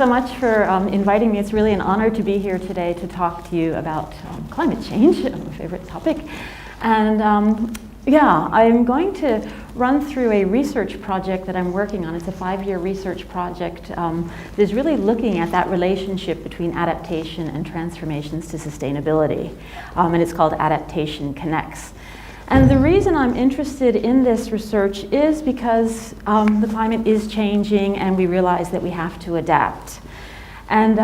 so much for inviting me. It's really an honor to be here today to talk to you about climate change, my favorite topic. And yeah, I'm going to run through a research project that I'm working on. It's a 5-year research project that is really looking at that relationship between adaptation and transformations to sustainability. And it's called Adaptation Connects. And the reason I'm interested in this research is because the climate is changing and we realize that we have to adapt. And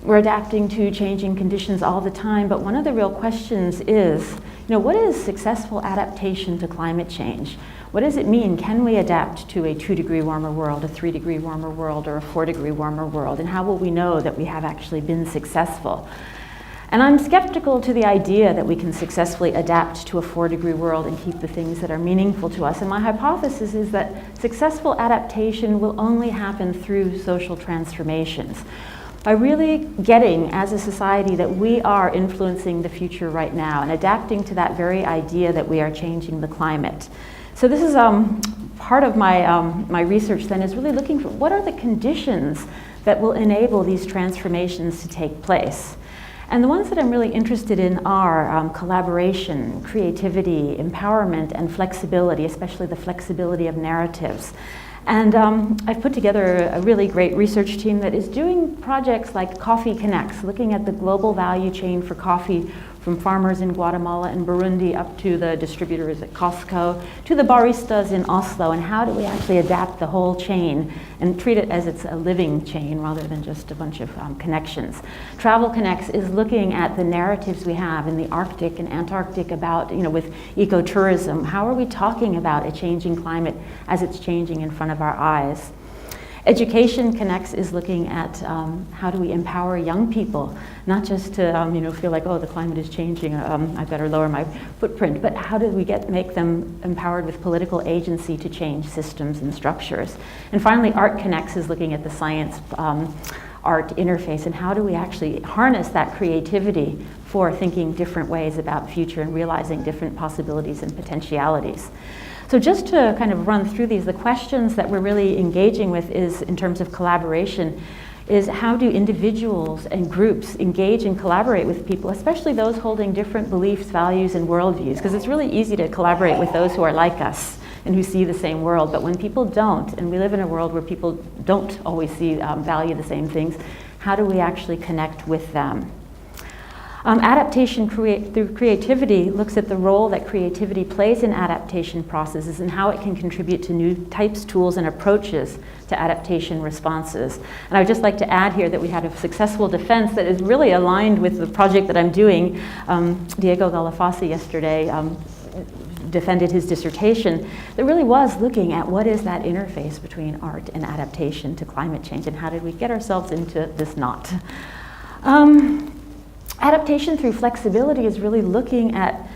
we're adapting to changing conditions all the time, but one of the real questions is, what is successful adaptation to climate change? What does it mean? Can we adapt to a 2-degree warmer world, a 3-degree warmer world, or a 4-degree warmer world? And how will we know that we have actually been successful? And I'm skeptical to the idea that we can successfully adapt to a 4-degree world and keep the things that are meaningful to us. And my hypothesis is that successful adaptation will only happen through social transformations. By really getting, as a society, that we are influencing the future right now and adapting to that very idea that we are changing the climate. So this is part of my research then, is really looking for what are the conditions that will enable these transformations to take place. And the ones that I'm really interested in are collaboration, creativity, empowerment, and flexibility, especially the flexibility of narratives. And I've put together a really great research team that is doing projects like Coffee Connects, looking at the global value chain for coffee from farmers in Guatemala and Burundi up to the distributors at Costco, to the baristas in Oslo, and how do we actually adapt the whole chain and treat it as it's a living chain rather than just a bunch of connections. Travel Connects is looking at the narratives we have in the Arctic and Antarctic about, with ecotourism. How are we talking about a changing climate as it's changing in front of our eyes? Education Connects is looking at how do we empower young people, not just to feel like, oh, the climate is changing, I better lower my footprint, but how do we make them empowered with political agency to change systems and structures? And finally, Art Connects is looking at the science art interface and how do we actually harness that creativity for thinking different ways about the future and realizing different possibilities and potentialities. So just to kind of run through these, the questions that we're really engaging with is, in terms of collaboration, is how do individuals and groups engage and collaborate with people, especially those holding different beliefs, values, and worldviews, because it's really easy to collaborate with those who are like us and who see the same world. But when people don't, and we live in a world where people don't always value the same things, how do we actually connect with them? Adaptation through creativity looks at the role that creativity plays in adaptation processes and how it can contribute to new types, tools, and approaches to adaptation responses. And I would just like to add here that we had a successful defense that is really aligned with the project that I'm doing. Diego Galafasi yesterday defended his dissertation that really was looking at what is that interface between art and adaptation to climate change and how did we get ourselves into this knot. Adaptation through flexibility is really looking at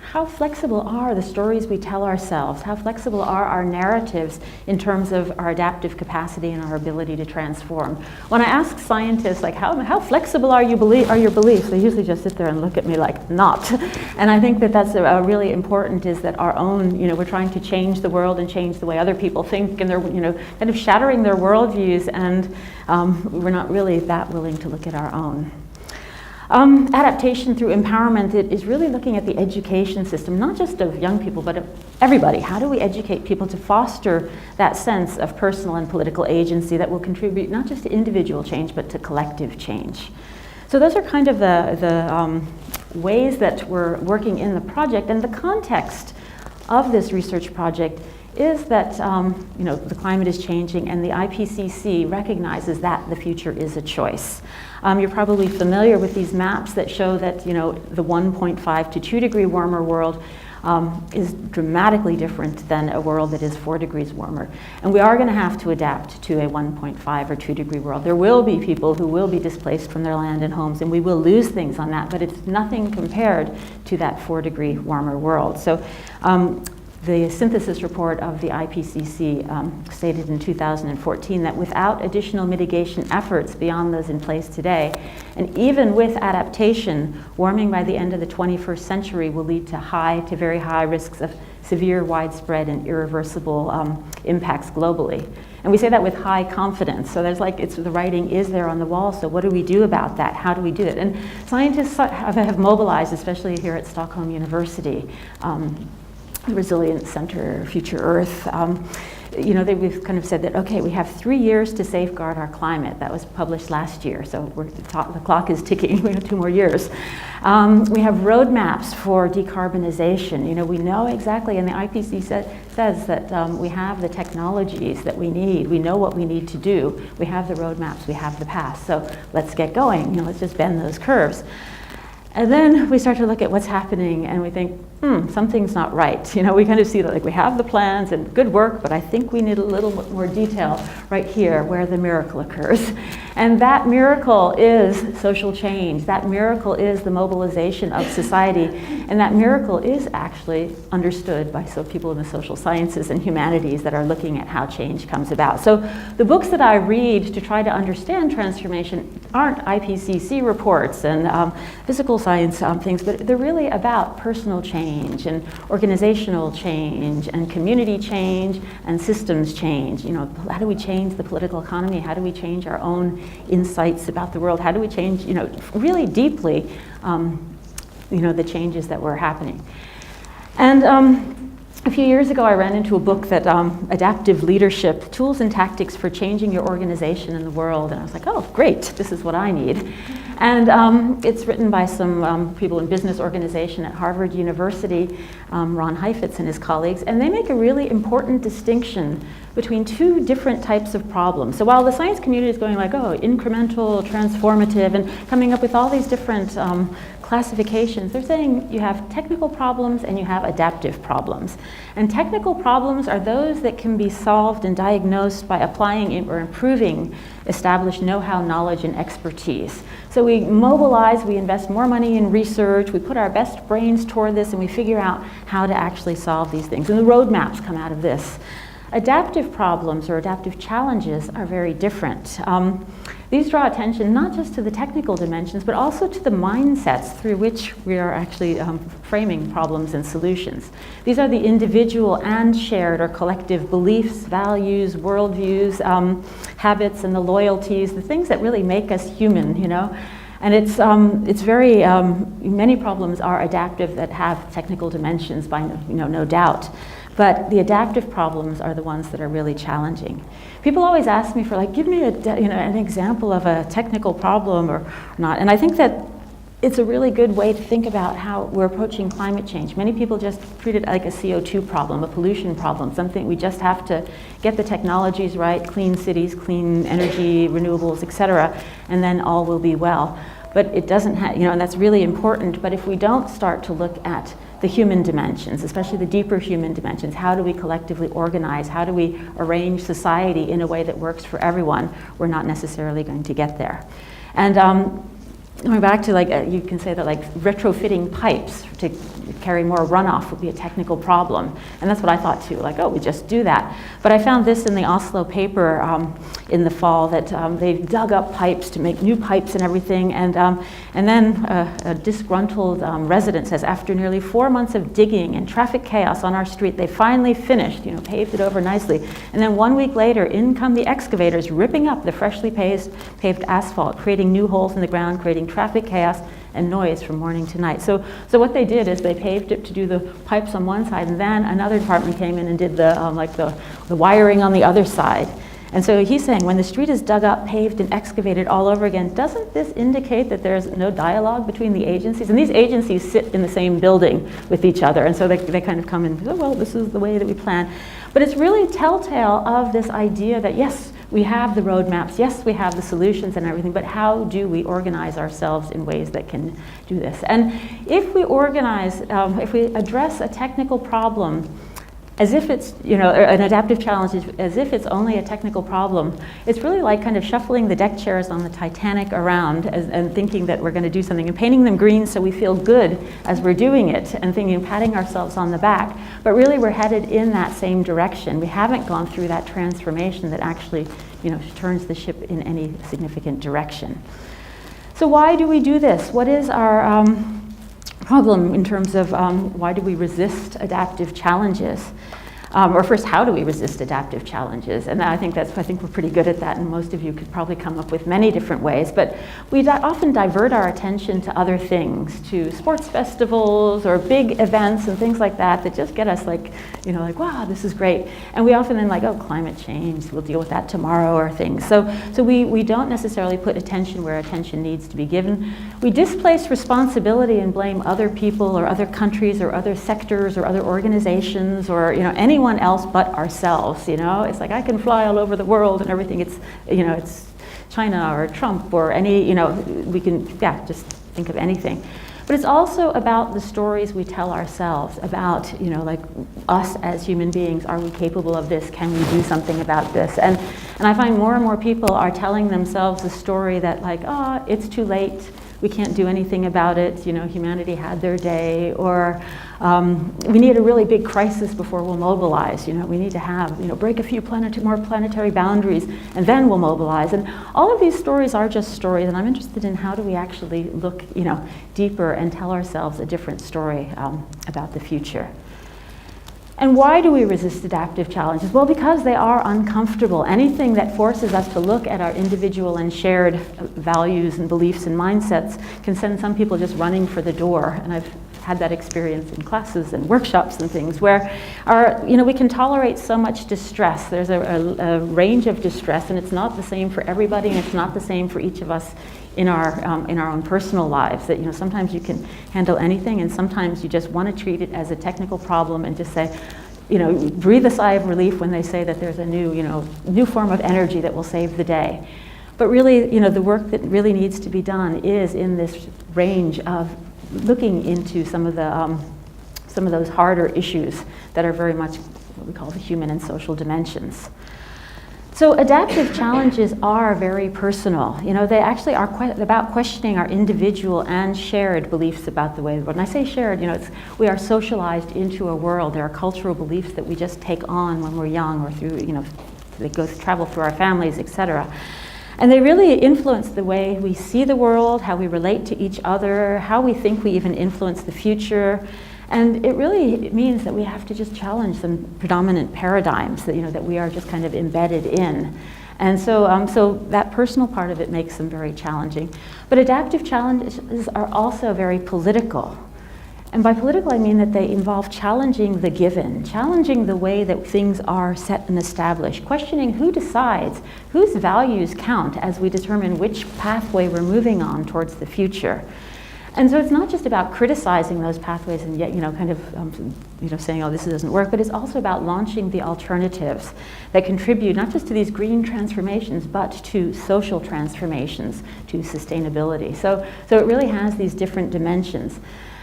how flexible are the stories we tell ourselves, how flexible are our narratives in terms of our adaptive capacity and our ability to transform. When I ask scientists, like, how flexible are your beliefs, they usually just sit there and look at me like, not. And I think that that's really important, is that our own, we're trying to change the world and change the way other people think, and they're, kind of shattering their worldviews, and we're not really that willing to look at our own. Adaptation through empowerment, it is really looking at the education system, not just of young people, but of everybody. How do we educate people to foster that sense of personal and political agency that will contribute not just to individual change, but to collective change? So those are kind of the ways that we're working in the project. And the context of this research project is that the climate is changing, and the IPCC recognizes that the future is a choice. You're probably familiar with these maps that show that the 1.5 to 2 degree warmer world is dramatically different than a world that is 4 degrees warmer. And we are going to have to adapt to a 1.5 or 2 degree world. There will be people who will be displaced from their land and homes, and we will lose things on that, but it's nothing compared to that 4 degree warmer world. So the synthesis report of the IPCC stated in 2014 that without additional mitigation efforts beyond those in place today, and even with adaptation, warming by the end of the 21st century will lead to very high risks of severe, widespread, and irreversible impacts globally. And we say that with high confidence. So there's the writing is there on the wall, so what do we do about that? How do we do it? And scientists have mobilized, especially here at Stockholm University, the Resilience Center, Future Earth. We've kind of said that, okay, we have 3 years to safeguard our climate. That was published last year, so the clock is ticking. We have 2 more years. We have roadmaps for decarbonization. We know exactly, and the IPCC says that we have the technologies that we need. We know what we need to do. We have the roadmaps, we have the path. So let's get going. Let's just bend those curves. And then we start to look at what's happening and we think, something's not right. We kind of see that we have the plans and good work, but I think we need a little bit more detail right here where the miracle occurs. And that miracle is social change. That miracle is the mobilization of society. And that miracle is actually understood by people in the social sciences and humanities that are looking at how change comes about. So the books that I read to try to understand transformation aren't IPCC reports and physical science things, but they're really about personal change and organizational change and community change and systems change. How do we change the political economy? How do we change our own insights about the world? How do we change, really deeply, the changes that were happening? And a few years ago, I ran into a book that Adaptive Leadership, Tools and Tactics for Changing Your Organization in the World. And I was like, oh, great, this is what I need. And it's written by some people in business organization at Harvard University, Ron Heifetz and his colleagues, and they make a really important distinction between 2 different types of problems. So while the science community is going incremental, transformative, and coming up with all these different classifications, they're saying you have technical problems and you have adaptive problems. And technical problems are those that can be solved and diagnosed by applying or improving established know-how, knowledge, and expertise. So we mobilize, we invest more money in research, we put our best brains toward this, and we figure out how to actually solve these things. And the roadmaps come out of this. Adaptive problems or adaptive challenges are very different. These draw attention not just to the technical dimensions, but also to the mindsets through which we are actually framing problems and solutions. These are the individual and shared or collective beliefs, values, worldviews, habits, and the loyalties, the things that really make us human, And it's very, many problems are adaptive that have technical dimensions by, no doubt. But the adaptive problems are the ones that are really challenging. People always ask me for give me an example of a technical problem or not. And I think that it's a really good way to think about how we're approaching climate change. Many people just treat it like a CO2 problem, a pollution problem, something we just have to get the technologies right, clean cities, clean energy, renewables, etc., and then all will be well. But it doesn't have, and that's really important. But if we don't start to look at the human dimensions, especially the deeper human dimensions, how do we collectively organize? How do we arrange society in a way that works for everyone? We're not necessarily going to get there. And going back to you can say that retrofitting pipes to carry more runoff would be a technical problem. And that's what I thought too, we just do that. But I found this in the Oslo paper in the fall that they've dug up pipes to make new pipes and everything. And then a disgruntled resident says, after nearly 4 months of digging and traffic chaos on our street, they finally finished, paved it over nicely. And then 1 week later, in come the excavators ripping up the freshly paved asphalt, creating new holes in the ground, creating traffic chaos and noise from morning to night. So what they did is they paved it to do the pipes on one side, and then another department came in and did the wiring on the other side. And so he's saying when the street is dug up, paved, and excavated all over again, doesn't this indicate that there's no dialogue between the agencies? And these agencies sit in the same building with each other, and so they kind of come in and say, well, this is the way that we plan. But it's really telltale of this idea that yes, we have the roadmaps, yes, we have the solutions and everything, but how do we organize ourselves in ways that can do this? And if we organize, if we address a technical problem as if it's, an adaptive challenge is as if it's only a technical problem. It's really like kind of shuffling the deck chairs on the Titanic around and thinking that we're going to do something and painting them green so we feel good as we're doing it and thinking, patting ourselves on the back. But really we're headed in that same direction. We haven't gone through that transformation that actually, turns the ship in any significant direction. So why do we do this? What is our problem in terms of why do we resist adaptive challenges? Or first, how do we resist adaptive challenges? And I think we're pretty good at that, and most of you could probably come up with many different ways. But we often divert our attention to other things, to sports festivals or big events and things like that just get us like, wow, this is great. And we often then like, oh, climate change, we'll deal with that tomorrow or things. So we don't necessarily put attention where attention needs to be given. We displace responsibility and blame other people or other countries or other sectors or other organizations or, anyone else but ourselves, It's like I can fly all over the world and everything. It's China or Trump or any, we can, just think of anything. But it's also about the stories we tell ourselves about, like us as human beings. Are we capable of this? Can we do something about this? And I find more and more people are telling themselves a story that like, it's too late. We can't do anything about it. Humanity had their day, or we need a really big crisis before we'll mobilize. We need to have, break a few more planetary boundaries, and then we'll mobilize. And all of these stories are just stories, and I'm interested in how do we actually look, deeper and tell ourselves a different story about the future. And why do we resist adaptive challenges? Well, because they are uncomfortable. Anything that forces us to look at our individual and shared values and beliefs and mindsets can send some people just running for the door. And I've had that experience in classes and workshops and things where we can tolerate so much distress. There's a range of distress, and it's not the same for everybody, and it's not the same for each of us in our own personal lives. That sometimes you can handle anything, and sometimes you just want to treat it as a technical problem and just say, breathe a sigh of relief when they say that there's a new form of energy that will save the day. But really, the work that really needs to be done is in this range of looking into some of those harder issues that are very much what we call the human and social dimensions. So adaptive challenges are very personal. They actually are about questioning our individual and shared beliefs about the way the world. And I say shared, we are socialized into a world. There are cultural beliefs that we just take on when we're young or through, they travel through our families, etc. And they really influence the way we see the world, how we relate to each other, how we think we even influence the future. And it really means that we have to just challenge some predominant paradigms that, that we are just kind of embedded in. And so that personal part of it makes them very challenging. But adaptive challenges are also very political. And by political, I mean that they involve challenging the given, challenging the way that things are set and established, questioning who decides, whose values count as we determine which pathway we're moving on towards the future. And so it's not just about criticizing those pathways and yet, saying, oh, this doesn't work, but it's also about launching the alternatives that contribute not just to these green transformations, but to social transformations, to sustainability. So it really has these different dimensions.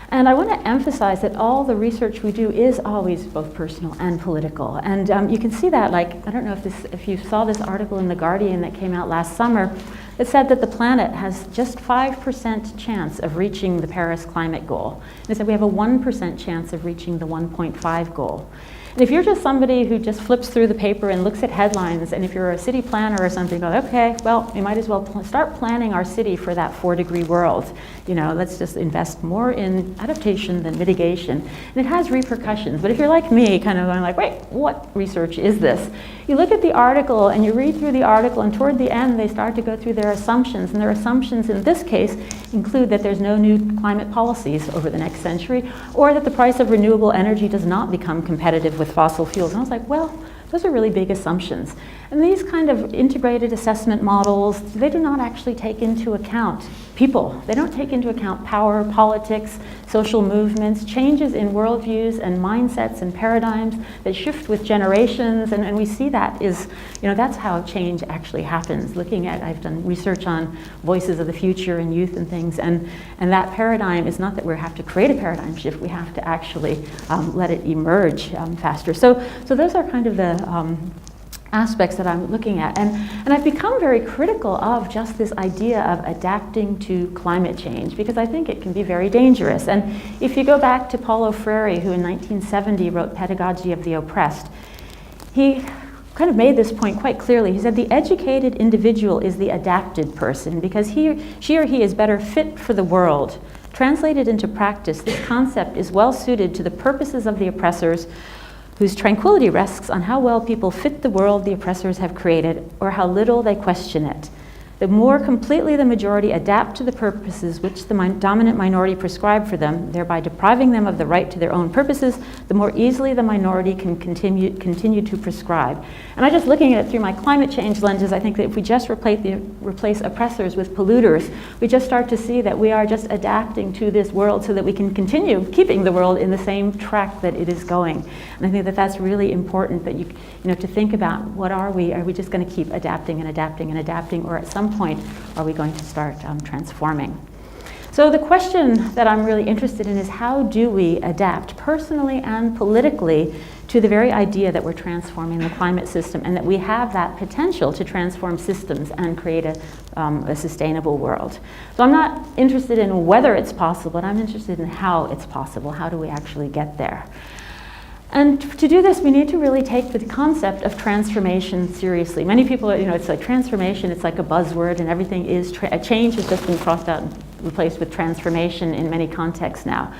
And I want to emphasize that all the research we do is always both personal and political. And you can see that, like, I don't know if you saw this article in The Guardian that came out last summer that said that the planet has just 5% chance of reaching the Paris climate goal. And it said we have a 1% chance of reaching the 1.5 goal. And if you're just somebody who just flips through the paper and looks at headlines, and if you're a city planner or something, go, okay, well, we might as well start planning our city for that 4-degree world. Let's just invest more in adaptation than mitigation. And it has repercussions. But if you're like me, kind of going like, wait, what research is this? You look at the article and you read through the article, and toward the end they start to go through their assumptions. And their assumptions in this case include that there's no new climate policies over the next century, or that the price of renewable energy does not become competitive with fossil fuels. And I was like, well, Those are really big assumptions. And these kind of integrated assessment models, they do not actually take into account people. They don't take into account power, politics, social movements, changes in worldviews and mindsets and paradigms that shift with generations, and we see that is, that's how change actually happens. I've done research on voices of the future and youth and things, and that paradigm is not that we have to create a paradigm shift, we have to actually let it emerge faster. So those are kind of the aspects that I'm looking at. And I've become very critical of just this idea of adapting to climate change, because I think it can be very dangerous. And if you go back to Paulo Freire, who in 1970 wrote Pedagogy of the Oppressed, he kind of made this point quite clearly. He said the educated individual is the adapted person because she or he is better fit for the world. Translated into practice, this concept is well suited to the purposes of the oppressors, whose tranquility rests on how well people fit the world the oppressors have created, or how little they question it. The more completely the majority adapt to the purposes which the dominant minority prescribe for them, thereby depriving them of the right to their own purposes, the more easily the minority can continue to prescribe. And I just looking at it through my climate change lenses, I think that if we just replace oppressors with polluters, we just start to see that we are just adapting to this world so that we can continue keeping the world in the same track that it is going. And I think that that's really important, that you know, to think about what are we just going to keep adapting and adapting and adapting, or at some point are we going to start transforming? So the question that I'm really interested in is, how do we adapt personally and politically to the very idea that we're transforming the climate system and that we have that potential to transform systems and create a sustainable world? So I'm not interested in whether it's possible, but I'm interested in how it's possible. How do we actually get there? And to do this, we need to really take the concept of transformation seriously. Many people, it's like transformation, it's like a buzzword, and everything is, change has just been crossed out and replaced with transformation in many contexts now.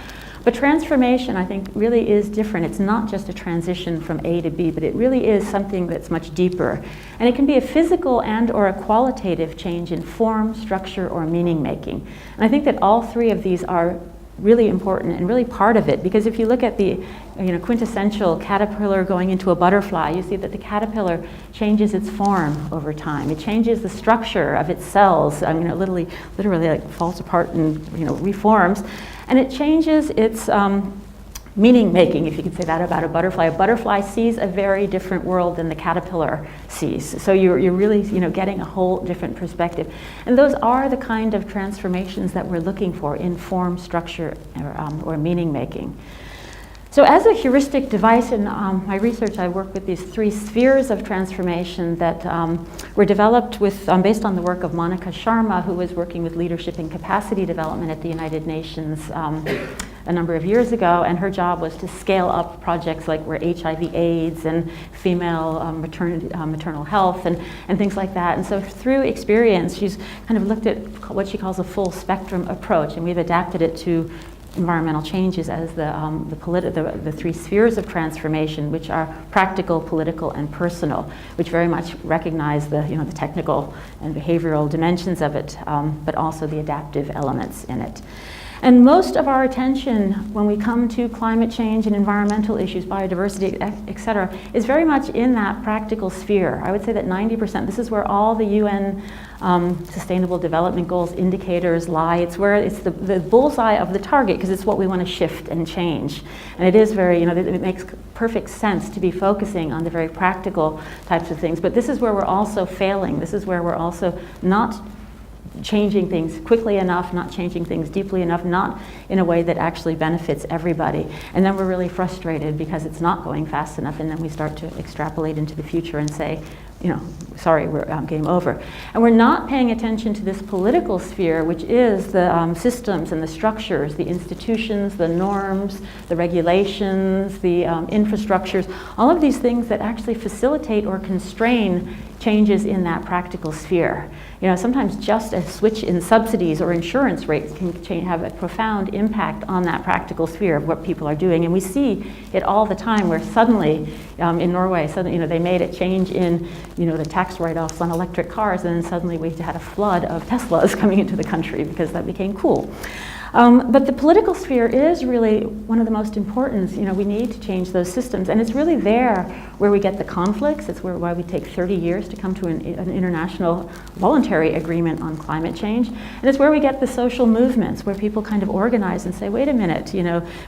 But transformation, I think, really is different. It's not just a transition from A to B, but it really is something that's much deeper. And it can be a physical and or a qualitative change in form, structure, or meaning making. And I think that all three of these are really important and really part of it, because if you look at the quintessential caterpillar going into a butterfly, you see that the caterpillar changes its form over time. It changes the structure of its cells. I mean, it literally like falls apart and reforms, and it changes its meaning making, if you could say that about a butterfly. A butterfly sees a very different world than the caterpillar sees. So you're really getting a whole different perspective. And those are the kind of transformations that we're looking for in form, structure, or meaning making. So as a heuristic device in my research, I work with these three spheres of transformation that were developed based on the work of Monica Sharma, who was working with leadership and capacity development at the United Nations a number of years ago, and her job was to scale up projects like where HIV/AIDS and female maternal health and things like that. And so through experience, she's kind of looked at what she calls a full spectrum approach, and we've adapted it to environmental changes as the three spheres of transformation, which are practical, political, and personal, which very much recognize the technical and behavioral dimensions of it, but also the adaptive elements in it. And most of our attention when we come to climate change and environmental issues, biodiversity, et cetera, is very much in that practical sphere. I would say that 90%, this is where all the UN Sustainable Development Goals indicators lie. It's where it's the bullseye of the target, because it's what we want to shift and change. And it is very, it makes perfect sense to be focusing on the very practical types of things. But this is where we're also failing. This is where we're also not changing things quickly enough, not changing things deeply enough, not in a way that actually benefits everybody. And then we're really frustrated because it's not going fast enough, and then we start to extrapolate into the future and say, sorry, we're game over. And we're not paying attention to this political sphere, which is the systems and the structures, the institutions, the norms, the regulations, the infrastructures, all of these things that actually facilitate or constrain changes in that practical sphere. Sometimes just a switch in subsidies or insurance rates can have a profound impact on that practical sphere of what people are doing. And we see it all the time, where suddenly, in Norway, they made a change in the tax write-offs on electric cars, and then suddenly we had a flood of Teslas coming into the country because that became cool. But the political sphere is really one of the most important. We need to change those systems, and it's really there where we get the conflicts. It's why we take 30 years to come to an international voluntary agreement on climate change, and it's where we get the social movements, where people kind of organize and say, wait a minute,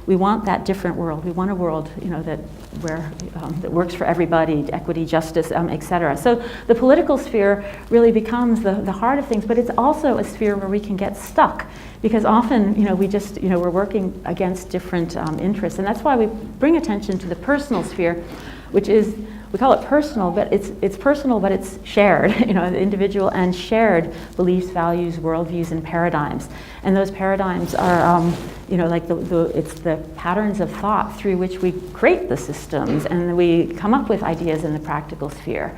we want that different world. We want a world, that works for everybody, equity, justice, etc. So the political sphere really becomes the heart of things, but it's also a sphere where we can get stuck. Because often, we're working against different interests, and that's why we bring attention to the personal sphere, which is, we call it personal, but it's personal, but it's shared, the individual and shared beliefs, values, worldviews, and paradigms. And those paradigms are, it's the patterns of thought through which we create the systems, and we come up with ideas in the practical sphere.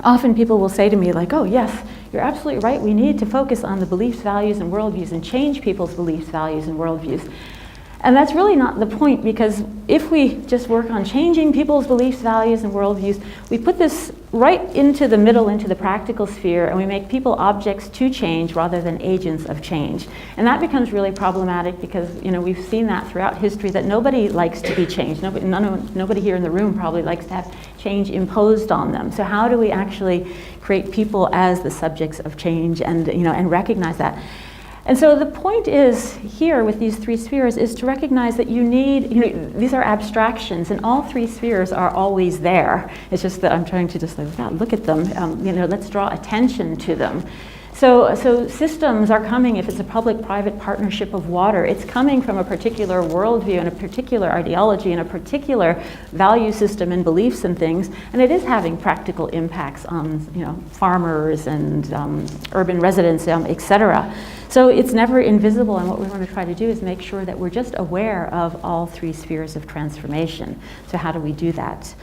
Often people will say to me like, oh yes, you're absolutely right, we need to focus on the beliefs, values, and worldviews and change people's beliefs, values, and worldviews. And that's really not the point, because if we just work on changing people's beliefs, values, and worldviews, we put this right into the middle, into the practical sphere, and we make people objects to change rather than agents of change. And that becomes really problematic because, we've seen that throughout history, that nobody likes to be changed. Nobody here in the room probably likes to have change imposed on them. So how do we actually create people as the subjects of change and recognize that? And so the point is here with these three spheres is to recognize that you need, these are abstractions, and all three spheres are always there. It's just that I'm trying to just look at them, let's draw attention to them. So systems are coming, if it's a public-private partnership of water, it's coming from a particular worldview and a particular ideology and a particular value system and beliefs and things, and it is having practical impacts on farmers and urban residents, etc. So it's never invisible, and what we want to try to do is make sure that we're just aware of all three spheres of transformation. So how do we do that?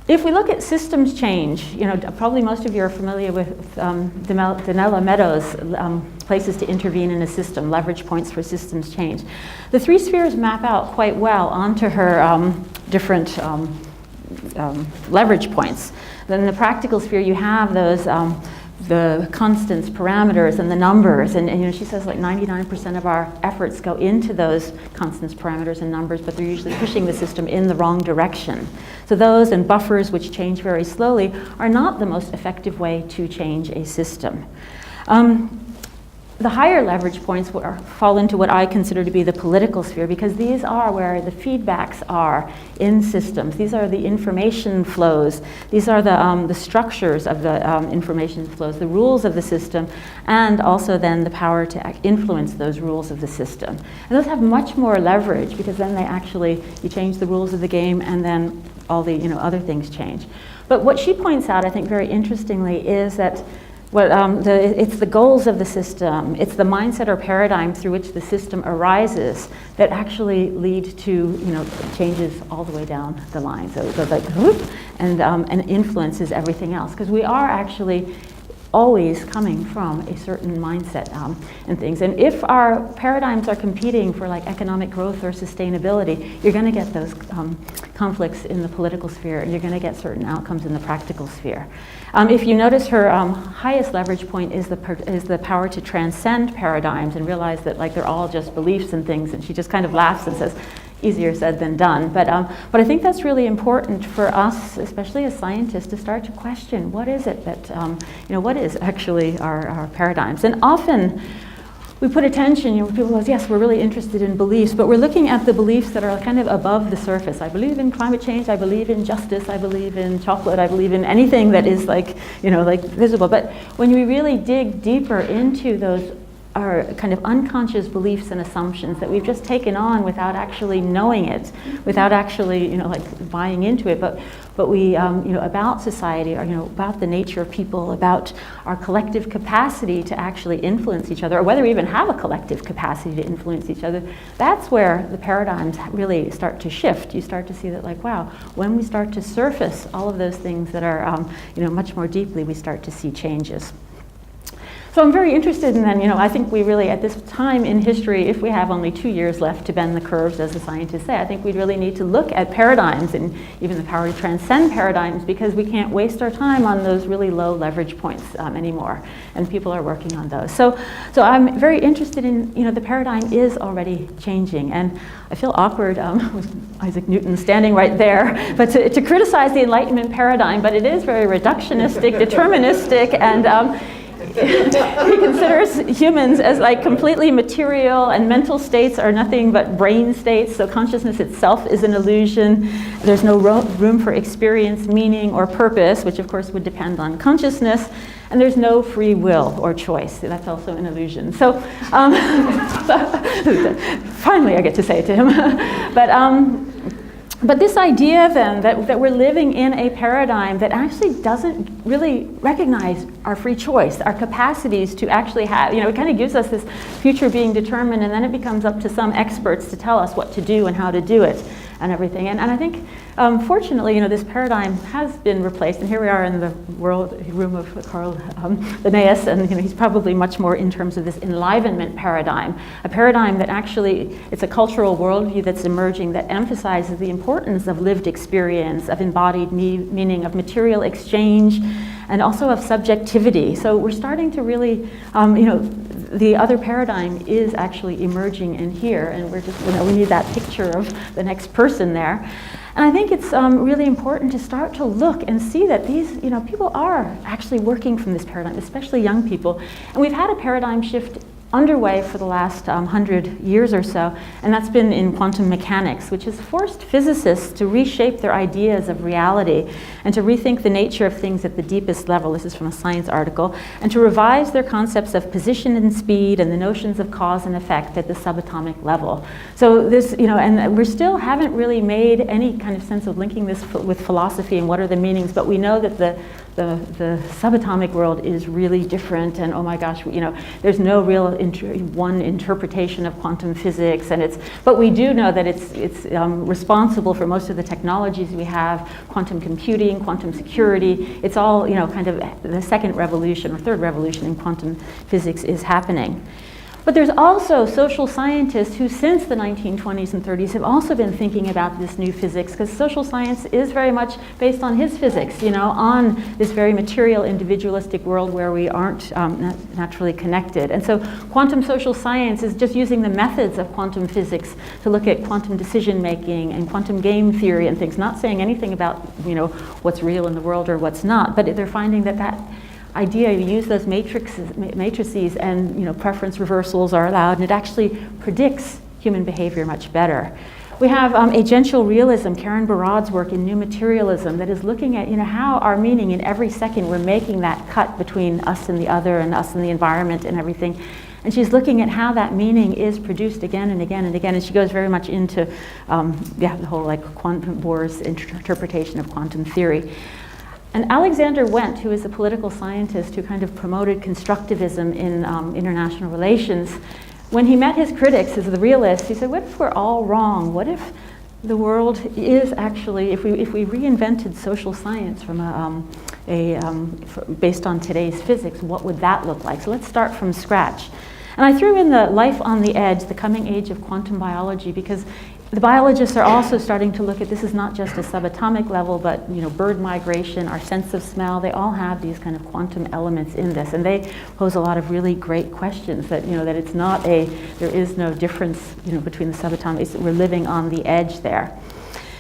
If we look at systems change, probably most of you are familiar with Donella Meadows' places to intervene in a system, leverage points for systems change. The three spheres map out quite well onto her different leverage points. Then in the practical sphere, you have those the constants, parameters, and the numbers, and she says like 99% of our efforts go into those constants, parameters, and numbers, but they're usually pushing the system in the wrong direction. So those and buffers, which change very slowly, are not the most effective way to change a system. The higher leverage points fall into what I consider to be the political sphere, because these are where the feedbacks are in systems. These are the information flows. These are the structures of the information flows, the rules of the system, and also then the power to influence those rules of the system. And those have much more leverage, because then you change the rules of the game, and then all the other things change. But what she points out, I think very interestingly, is that it's the goals of the system, it's the mindset or paradigm through which the system arises that actually lead to changes all the way down the line. So it goes like whoop, and influences everything else, because we are actually always coming from a certain mindset and things. And if our paradigms are competing for like economic growth or sustainability, you're going to get those conflicts in the political sphere, and you're going to get certain outcomes in the practical sphere. If you notice, her highest leverage point is the power to transcend paradigms and realize that like they're all just beliefs and things, and she just kind of laughs and says, easier said than done. But I think that's really important for us, especially as scientists, to start to question what is it that, what is actually our paradigms. And often we put attention, people go, yes, we're really interested in beliefs, but we're looking at the beliefs that are kind of above the surface. I believe in climate change, I believe in justice, I believe in chocolate, I believe in anything that is like visible. But when we really dig deeper into those are kind of unconscious beliefs and assumptions that we've just taken on without actually knowing it, without actually, buying into it, but we, about society, or, about the nature of people, about our collective capacity to actually influence each other, or whether we even have a collective capacity to influence each other. That's where the paradigms really start to shift. You start to see that, like, wow, when we start to surface all of those things that are, much more deeply, we start to see changes. So I'm very interested in then, I think we really, at this time in history, if we have only 2 years left to bend the curves, as the scientists say, I think we really need to look at paradigms and even the power to transcend paradigms, because we can't waste our time on those really low leverage points anymore. And people are working on those. So I'm very interested in, the paradigm is already changing. And I feel awkward with Isaac Newton standing right there, but to criticize the Enlightenment paradigm, but it is very reductionistic, deterministic, and he considers humans as like completely material, and mental states are nothing but brain states, so consciousness itself is an illusion. There's no room for experience, meaning, or purpose, which of course would depend on consciousness, and there's no free will or choice. That's also an illusion. So finally I get to say it to him. But this idea then that we're living in a paradigm that actually doesn't really recognize our free choice, our capacities to actually have, it kind of gives us this future being determined, and then it becomes up to some experts to tell us what to do and how to do it and everything. And I think, fortunately, this paradigm has been replaced, and here we are in the room of Carl Linnaeus, and he's probably much more in terms of this enlivenment paradigm, a paradigm that actually, it's a cultural worldview that's emerging that emphasizes the importance of lived experience, of embodied meaning, of material exchange, and also of subjectivity. So we're starting to really, the other paradigm is actually emerging in here, and we're just, we need that picture of the next person there. And I think it's really important to start to look and see that these, people are actually working from this paradigm, especially young people. And we've had a paradigm shift underway for the last 100 years or so, and that's been in quantum mechanics, which has forced physicists to reshape their ideas of reality and to rethink the nature of things at the deepest level. This is from a Science article, and to revise their concepts of position and speed and the notions of cause and effect at the subatomic level. So this, and we still haven't really made any kind of sense of linking this with philosophy and what are the meanings, but we know that the subatomic world is really different, and oh my gosh, there's no real one interpretation of quantum physics, and but we do know that it's responsible for most of the technologies we have, quantum computing, quantum security. It's all, kind of the second revolution or third revolution in quantum physics is happening. But there's also social scientists who since the 1920s and 30s have also been thinking about this new physics, because social science is very much based on his physics, on this very material individualistic world where we aren't naturally connected. And so quantum social science is just using the methods of quantum physics to look at quantum decision making and quantum game theory and things, not saying anything about what's real in the world or what's not, but they're finding that idea, you use those matrices and preference reversals are allowed, and it actually predicts human behavior much better. We have agential realism, Karen Barad's work in New Materialism, that is looking at how our meaning in every second we're making that cut between us and the other and us and the environment and everything. And she's looking at how that meaning is produced again and again and again, and she goes very much into the whole quantum Bohr's interpretation of quantum theory. And Alexander Wendt, who is a political scientist who kind of promoted constructivism in international relations, when he met his critics as the realists, he said, what if we're all wrong? What if the world is actually, if we reinvented social science from based on today's physics, what would that look like? So let's start from scratch. And I threw in the life on the edge, the coming age of quantum biology, because the biologists are also starting to look at this is not just a subatomic level, but bird migration, our sense of smell, they all have these kind of quantum elements in this, and they pose a lot of really great questions that that it's not there is no difference between the subatomic, we're living on the edge there.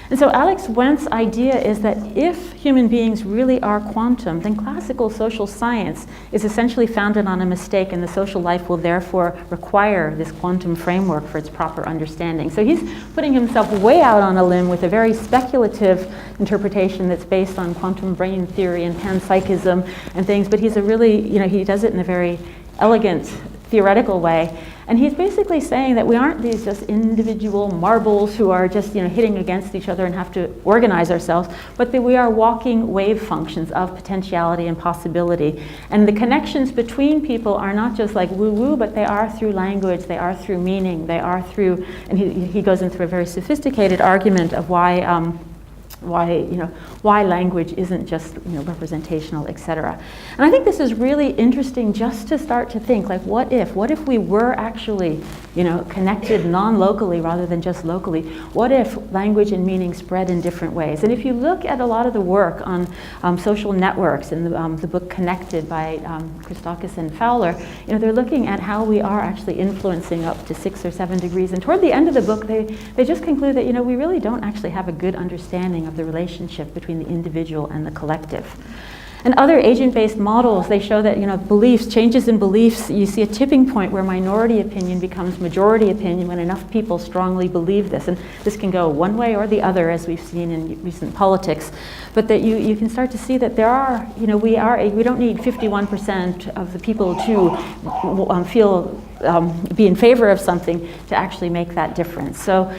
And so Alex Wendt's idea is that if human beings really are quantum, then classical social science is essentially founded on a mistake, and the social life will therefore require this quantum framework for its proper understanding. So he's putting himself way out on a limb with a very speculative interpretation that's based on quantum brain theory and panpsychism and things, but he's a really, he does it in a very elegant, theoretical way. And he's basically saying that we aren't these just individual marbles who are just hitting against each other and have to organize ourselves, but that we are walking wave functions of potentiality and possibility. And the connections between people are not just like woo-woo, but they are through language, they are through meaning, they are through, and he goes into a very sophisticated argument of why why language isn't just representational, etc. And I think this is really interesting just to start to think, like, what if we were actually connected non-locally rather than just locally? What if language and meaning spread in different ways? And if you look at a lot of the work on social networks in the book Connected by Christakis and Fowler, they're looking at how we are actually influencing up to 6 or 7 degrees. And toward the end of the book, they just conclude that we really don't actually have a good understanding of the relationship between the individual and the collective. And other agent-based models, they show that changes in beliefs, you see a tipping point where minority opinion becomes majority opinion when enough people strongly believe this. And this can go one way or the other, as we've seen in recent politics. But that you can start to see that there are, we don't need 51% of the people to be in favor of something to actually make that difference. So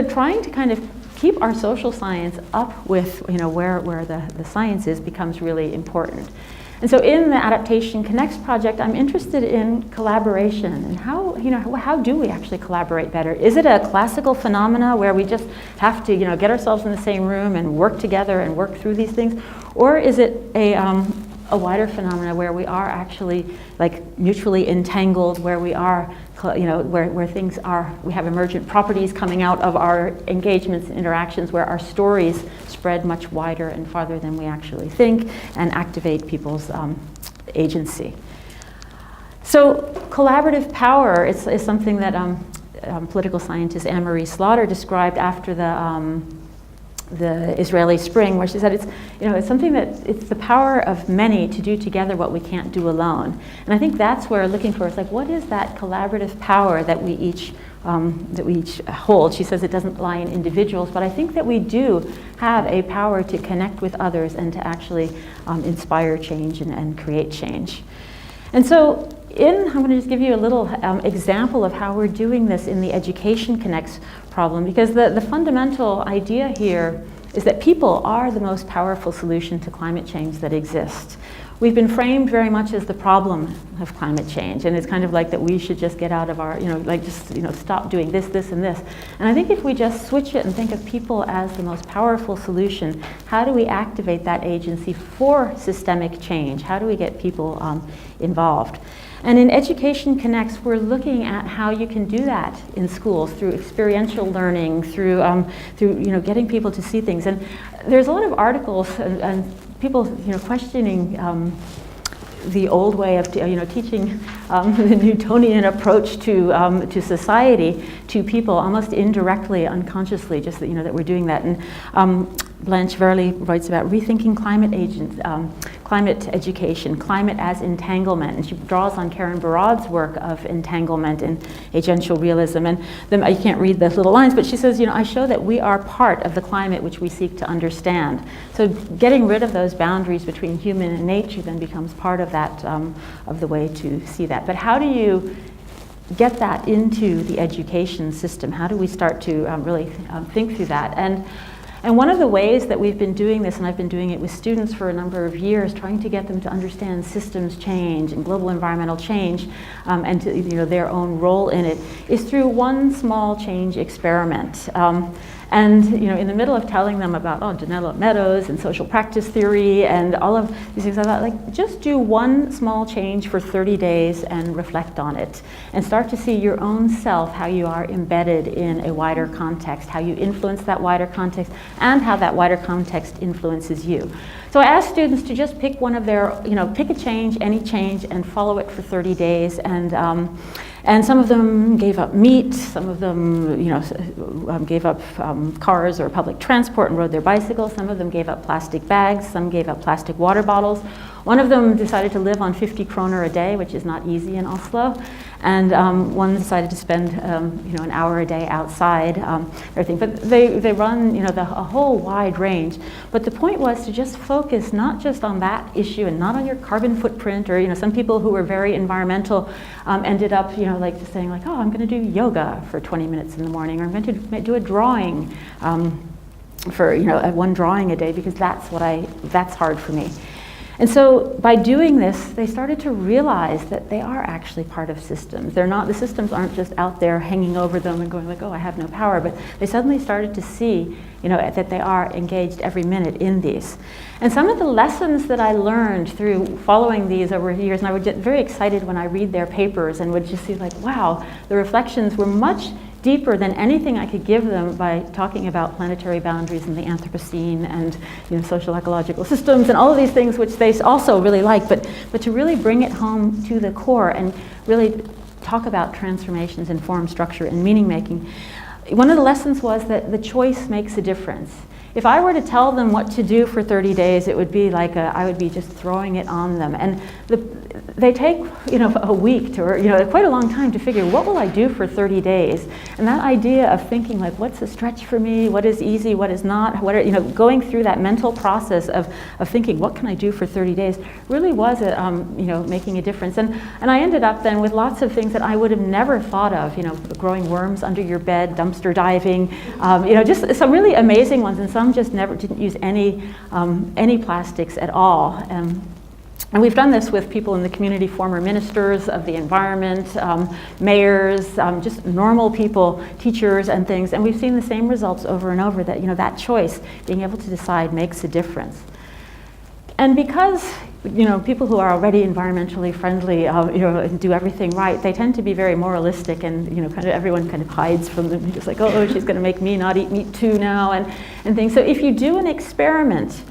trying to kind of keep our social science up with where the science is becomes really important. And so in the Adaptation Connects project, I'm interested in collaboration and how do we actually collaborate better? Is it a classical phenomena where we just have to get ourselves in the same room and work together and work through these things? Or is it a wider phenomena where we are actually like mutually entangled, where we are where things are, we have emergent properties coming out of our engagements and interactions, where our stories spread much wider and farther than we actually think and activate people's agency. So collaborative power is something that political scientist Anne-Marie Slaughter described after the Israeli Spring, where she said it's something that it's the power of many to do together what we can't do alone. And I think that's where we're looking for. It's like, what is that collaborative power that we each hold? She says it doesn't lie in individuals, but I think that we do have a power to connect with others and to actually inspire change and create change. And so I'm going to just give you a little example of how we're doing this in the Education Connects problem, because the fundamental idea here is that people are the most powerful solution to climate change that exists. We've been framed very much as the problem of climate change, and it's kind of like that we should just get out of our, stop doing this, this, and this. And I think if we just switch it and think of people as the most powerful solution, how do we activate that agency for systemic change? How do we get people involved? And in Education Connects, we're looking at how you can do that in schools through experiential learning, through getting people to see things. And there's a lot of articles and people questioning the old way of teaching the Newtonian approach to society to people, almost indirectly, unconsciously, just that we're doing that. And Blanche Verley writes about rethinking climate education, climate as entanglement, and she draws on Karen Barad's work of entanglement in agential realism. And then I can't read the little lines, but she says, I show that we are part of the climate which we seek to understand. So getting rid of those boundaries between human and nature then becomes part of that, of the way to see that. But how do you get that into the education system? How do we start to really think through that? And one of the ways that we've been doing this, and I've been doing it with students for a number of years, trying to get them to understand systems change and global environmental change, and to, their own role in it, is through one small change experiment. And in the middle of telling them about Janella Meadows and social practice theory and all of these things, I thought, just do one small change for 30 days and reflect on it, and start to see your own self, how you are embedded in a wider context, how you influence that wider context, and how that wider context influences you. So I asked students to just pick one of their, pick a change, any change, and follow it for 30 days. And some of them gave up meat, some of them gave up cars or public transport and rode their bicycles, some of them gave up plastic bags, some gave up plastic water bottles. One of them decided to live on 50 kroner a day, which is not easy in Oslo. And one decided to spend an hour a day outside, everything. But they run a whole wide range. But the point was to just focus not just on that issue and not on your carbon footprint, or some people who were very environmental ended up like just saying like, I'm going to do yoga for 20 minutes in the morning, or I'm going to do a drawing for one drawing a day, because that's hard for me. And so by doing this, they started to realize that they are actually part of systems. They're not, the systems aren't just out there hanging over them and going like, oh, I have no power, but they suddenly started to see, you know, that they are engaged every minute in these. And some of the lessons that I learned through following these over years, and I would get very excited when I read their papers and would just see like, wow, the reflections were much deeper than anything I could give them by talking about planetary boundaries and the Anthropocene and, you know, social ecological systems and all of these things which they also really like, but to really bring it home to the core and really talk about transformations in form, structure, and meaning making. One of the lessons was that the choice makes a difference. If I were to tell them what to do for 30 days, it would be like I would be just throwing it on them. And they take, you know, a week to, or, you know, quite a long time to figure, what will I do for 30 days? And that idea of thinking like, what's a stretch for me? What is easy? What is not? What are, you know, going through that mental process of thinking, what can I do for 30 days? Really was, you know, making a difference. And I ended up then with lots of things that I would have never thought of, you know, growing worms under your bed, dumpster diving, you know, just some really amazing ones, and some just never didn't use any plastics at all. And we've done this with people in the community, former ministers of the environment, mayors, just normal people, teachers and things, and we've seen the same results over and over, that, you know, that choice, being able to decide, makes a difference. And because, you know, people who are already environmentally friendly, you know, and do everything right, they tend to be very moralistic, and, you know, kind of everyone kind of hides from them, just like, oh, she's going to make me not eat meat too now, and things. So if you do an experiment,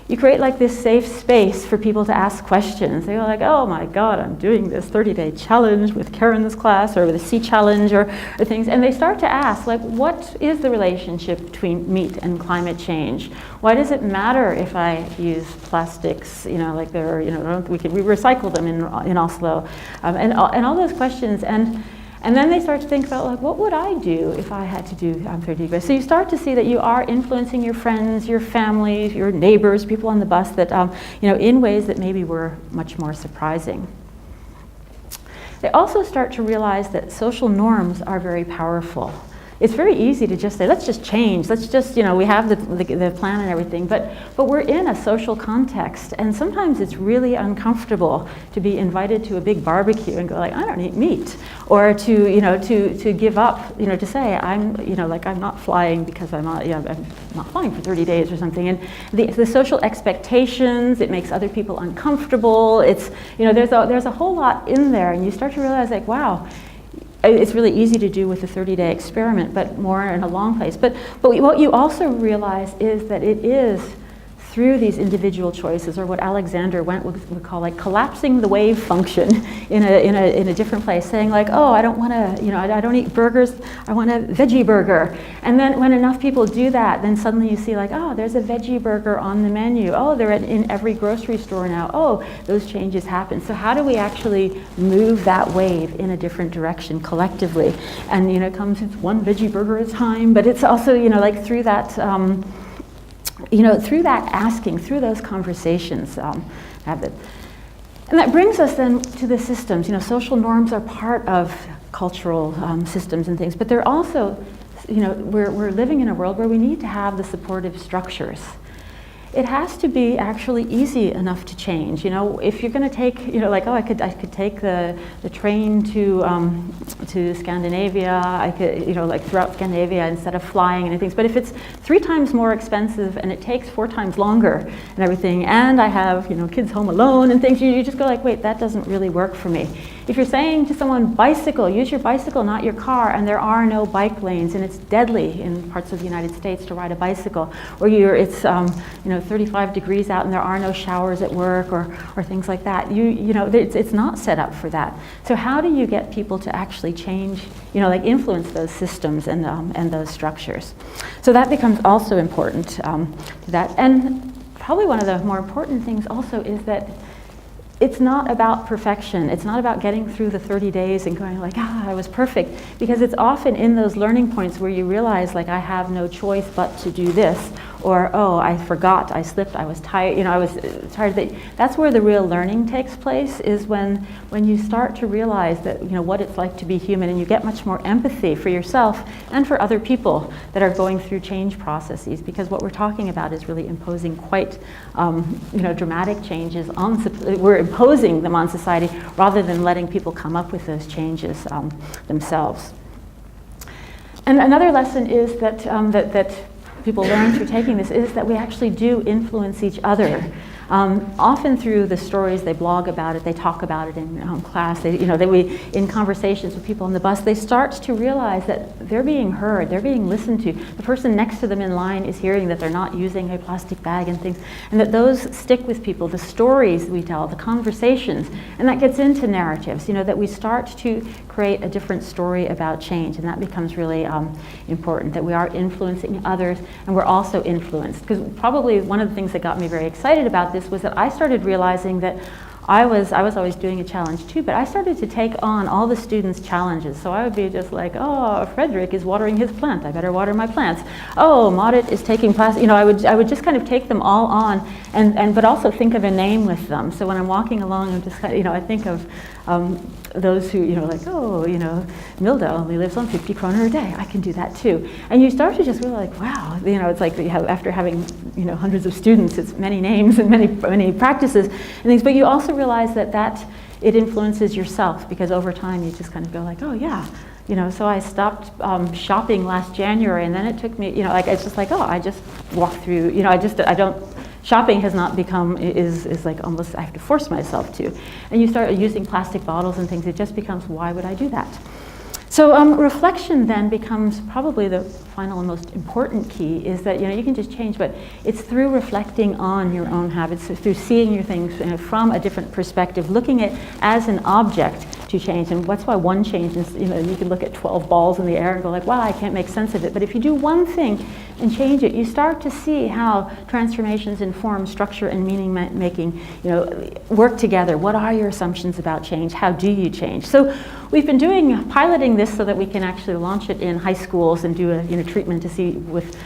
you create like this safe space for people to ask questions. They go like, oh my God, I'm doing this 30-day challenge with Karen's class or with the cCHANGE or things. And they start to ask, like, what is the relationship between meat and climate change? Why does it matter if I use plastics? You know, like there are, you know, we recycle them in Oslo, and all those questions. And then they start to think about, like, what would I do if I had to do 30 days? So you start to see that you are influencing your friends, your family, your neighbors, people on the bus, that, you know, in ways that maybe were much more surprising. They also start to realize that social norms are very powerful. It's very easy to just say, let's just change, let's just, you know, we have the plan and everything, but we're in a social context, and sometimes it's really uncomfortable to be invited to a big barbecue and go like, I don't eat meat, or to, you know, to give up, you know, to say, I'm, you know, like, I'm not flying because I'm not, you know, I'm not flying for 30 days or something. And the social expectations, it makes other people uncomfortable. It's, you know, there's a whole lot in there, and you start to realize, like, wow, it's really easy to do with a 30-day experiment, but more in a long place. But what you also realize is that it is through these individual choices, or what Alexander Went would call like collapsing the wave function in a different place, saying like, oh, I don't want to, you know, I don't eat burgers, I want a veggie burger. And then when enough people do that, then suddenly you see like, oh, there's a veggie burger on the menu. Oh, they're in every grocery store now. Oh, those changes happen. So how do we actually move that wave in a different direction collectively? And, you know, it comes, it's one veggie burger at a time, but it's also, you know, like through that, you know, through that asking, through those conversations, have it. And that brings us then to the systems. You know, social norms are part of cultural systems and things, but they're also, you know, we're living in a world where we need to have the supportive structures. It has to be actually easy enough to change. You know, if you're going to take, you know, like, oh, I could take the train to Scandinavia. I could, you know, like throughout Scandinavia instead of flying and things. But if it's 3 times more expensive and it takes 4 times longer and everything, and I have, you know, kids home alone and things, you just go like, wait, that doesn't really work for me. If you're saying to someone, bicycle, use your bicycle, not your car, and there are no bike lanes, and it's deadly in parts of the United States to ride a bicycle, or it's you know, 35 degrees out and there are no showers at work, or things like that. You know, it's not set up for that. So how do you get people to actually change, you know, like influence those systems and those structures? So that becomes also important to that. And probably one of the more important things also is that it's not about perfection. It's not about getting through the 30 days and going like, I was perfect. Because it's often in those learning points where you realize like, I have no choice but to do this. or, oh, I forgot, I slipped, I was tired, I was tired. That's where the real learning takes place, is when you start to realize that, what it's like to be human, and you get much more empathy for yourself and for other people that are going through change processes, because what we're talking about is really imposing quite, dramatic changes on, we're imposing them on society rather than letting people come up with those changes themselves. And another lesson is that, that people learn through taking this is that we actually do influence each other. Often through the stories, they blog about it, they talk about it in class, in conversations with people on the bus, they start to realize that they're being heard, they're being listened to. The person next to them in line is hearing that they're not using a plastic bag and things, and that those stick with people, the stories we tell, the conversations, and that gets into narratives, that we start to create a different story about change, and that becomes really important, that we are influencing others, and we're also influenced. Because probably one of the things that got me very excited about this was that I started realizing that I was always doing a challenge too, but I started to take on all the students' challenges. So I would be just like, oh, Frederick is watering his plant, I better water my plants. Oh, Maudit is taking plastic, I would just kind of take them all on, but also think of a name with them. So when I'm walking along, I'm just kind of, I think of those who, Milda only lives on 50 kroner a day. I can do that too. And you start to just really like, wow, it's like after having, hundreds of students, it's many names and many practices and things, but you also realize that it influences yourself, because over time you just kind of go like, oh yeah, so I stopped shopping last January, and then it took me, it's just like, oh, I just walk through, shopping has not become, is like almost, I have to force myself to. And you start using plastic bottles and things, it just becomes, why would I do that? So reflection then becomes probably the final and most important key, is that you can just change, but it's through reflecting on your own habits, through seeing your things from a different perspective, looking at as an object to change. And that's why one change is, you can look at 12 balls in the air and go like, wow, I can't make sense of it. But if you do one thing and change it, you start to see how transformations in form, structure, and meaning making, work together. What are your assumptions about change? How do you change? So we've been piloting this so that we can actually launch it in high schools and do a treatment to see with,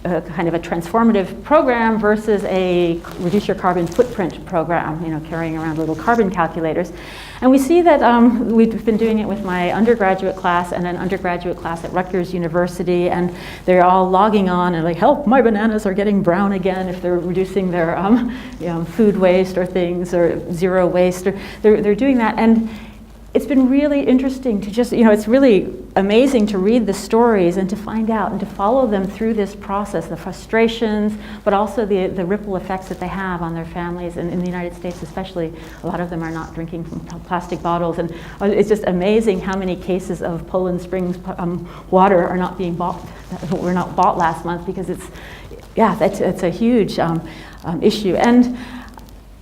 kind of a transformative program versus a reduce your carbon footprint program, carrying around little carbon calculators. And we see that we've been doing it with my undergraduate class and an undergraduate class at Rutgers University, and they're all logging on and like, help, my bananas are getting brown again, if they're reducing their food waste or things, or zero waste, or they're doing that. And it's been really interesting to just, it's really amazing to read the stories and to find out and to follow them through this process, the frustrations, but also the ripple effects that they have on their families. And in the United States especially, a lot of them are not drinking from plastic bottles. And it's just amazing how many cases of Poland Springs water are not being bought, were not bought last month, because it's a huge issue. And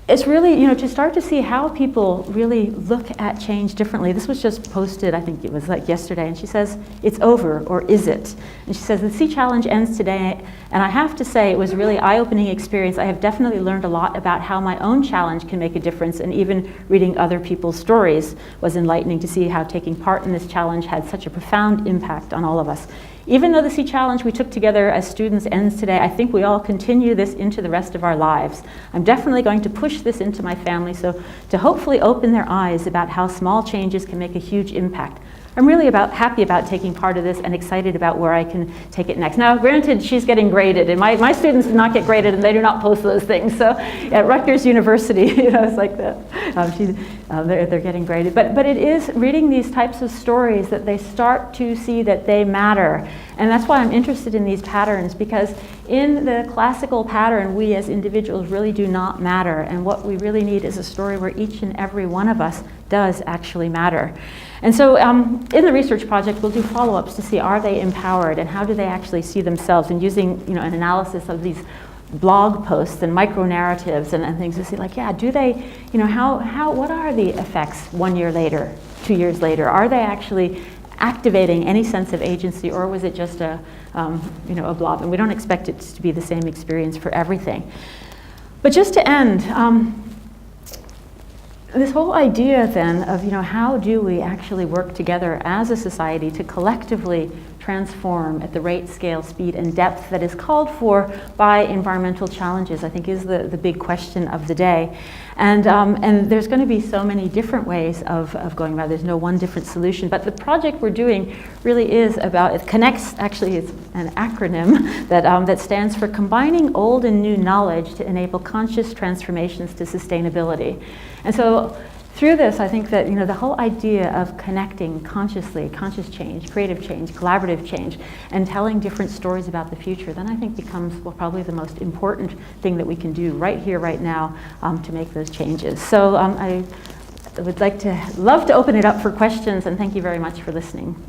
it's really, to start to see how people really look at change differently. This was just posted, I think it was like yesterday, and she says, it's over, or is it? And she says, the cCHANGE ends today, and I have to say it was a really eye-opening experience. I have definitely learned a lot about how my own challenge can make a difference, and even reading other people's stories was enlightening to see how taking part in this challenge had such a profound impact on all of us. Even though the cCHANGE we took together as students ends today, I think we all continue this into the rest of our lives. I'm definitely going to push this into my family, so to hopefully open their eyes about how small changes can make a huge impact. I'm really happy about taking part of this and excited about where I can take it next. Now, granted, she's getting graded, and my students do not get graded, and they do not post those things. So at Rutgers University, it's like that. They're getting graded. But it is reading these types of stories that they start to see that they matter. And that's why I'm interested in these patterns, because in the classical pattern, we as individuals really do not matter. And what we really need is a story where each and every one of us does actually matter. And so in the research project, we'll do follow-ups to see, are they empowered, and how do they actually see themselves, and using an analysis of these blog posts and micro-narratives and things to see, like, yeah, do they, what are the effects 1 year later, 2 years later? Are they actually activating any sense of agency, or was it just a blob? And we don't expect it to be the same experience for everything. But just to end, this whole idea then of, how do we actually work together as a society to collectively transform at the rate, scale, speed, and depth that is called for by environmental challenges, I think is the big question of the day. And there's going to be so many different ways of going about it. There's no one different solution. But the project we're doing really is about, it connects, actually it's an acronym that stands for Combining Old and New Knowledge to Enable Conscious Transformations to Sustainability. And so through this, I think that the whole idea of connecting consciously, conscious change, creative change, collaborative change, and telling different stories about the future, then I think becomes probably the most important thing that we can do right here, right now, to make those changes. So I would love to open it up for questions, and thank you very much for listening.